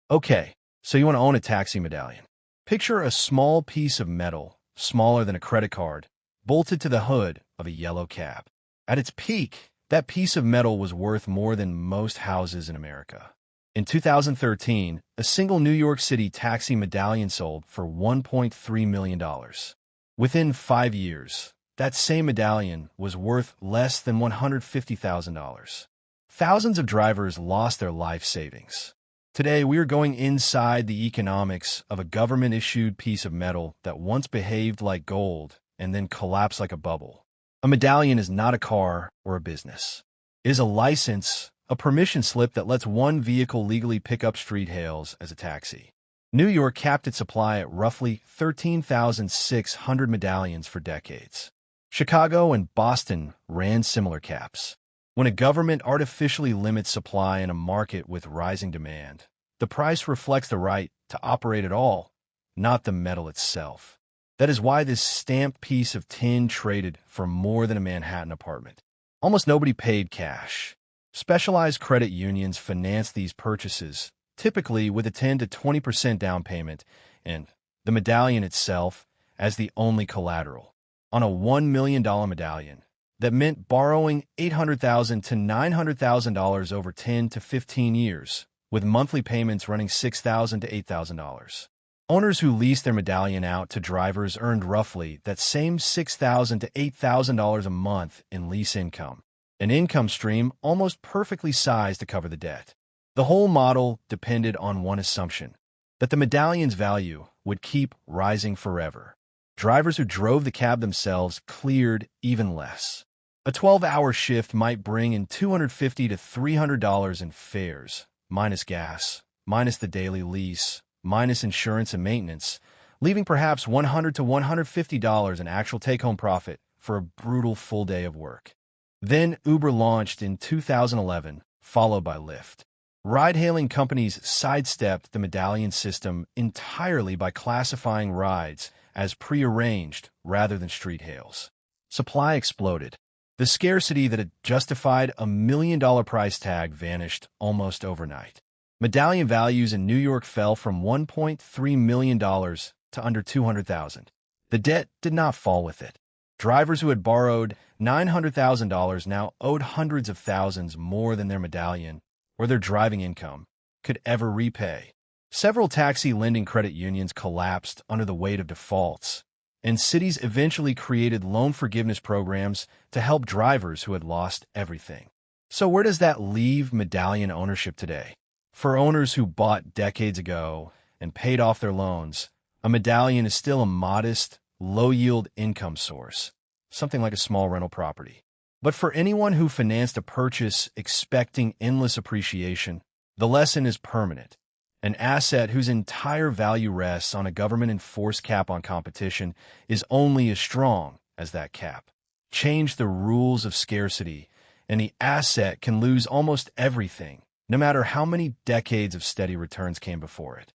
Okay, so you want to own a taxi medallion. Picture a small piece of metal, smaller than a credit card, bolted to the hood of a yellow cab. At its peak, that piece of metal was worth more than most houses in America. In 2013, a single New York City taxi medallion sold for $1.3 million. Within 5 years, that same medallion was worth less than $150,000. Thousands of drivers lost their life savings. Today, we are going inside the economics of a government-issued piece of metal that once behaved like gold and then collapsed like a bubble. A medallion is not a car or a business. It is a license, a permission slip that lets one vehicle legally pick up street hails as a taxi. New York capped its supply at roughly 13,600 medallions for decades. Chicago and Boston ran similar caps. When a government artificially limits supply in a market with rising demand, the price reflects the right to operate at all, not the metal itself. That is why this stamped piece of tin traded for more than a Manhattan apartment. Almost nobody paid cash. Specialized credit unions finance these purchases, typically with a 10 to 20% down payment, and the medallion itself as the only collateral. On a $1 million medallion, that meant borrowing $800,000 to $900,000 over 10 to 15 years, with monthly payments running $6,000 to $8,000. Owners who leased their medallion out to drivers earned roughly that same $6,000 to $8,000 a month in lease income, an income stream almost perfectly sized to cover the debt. The whole model depended on one assumption, that the medallion's value would keep rising forever. Drivers who drove the cab themselves cleared even less. A 12-hour shift might bring in $250 to $300 in fares, minus gas, minus the daily lease, minus insurance and maintenance, leaving perhaps $100 to $150 in actual take-home profit for a brutal full day of work. Then Uber launched in 2011, followed by Lyft. Ride-hailing companies sidestepped the medallion system entirely by classifying rides as prearranged rather than street hails. Supply exploded. The scarcity that had justified a $1 million price tag vanished almost overnight. Medallion values in New York fell from $1.3 million to under $200,000. The debt did not fall with it. Drivers who had borrowed $900,000 now owed hundreds of thousands more than their medallion or their driving income could ever repay. Several taxi lending credit unions collapsed under the weight of defaults, and cities eventually created loan forgiveness programs to help drivers who had lost everything. So where does that leave medallion ownership today? For owners who bought decades ago and paid off their loans, a medallion is still a modest, low-yield income source, something like a small rental property. But for anyone who financed a purchase expecting endless appreciation, the lesson is permanent. An asset whose entire value rests on a government-enforced cap on competition is only as strong as that cap. Change the rules of scarcity, and the asset can lose almost everything, no matter how many decades of steady returns came before it.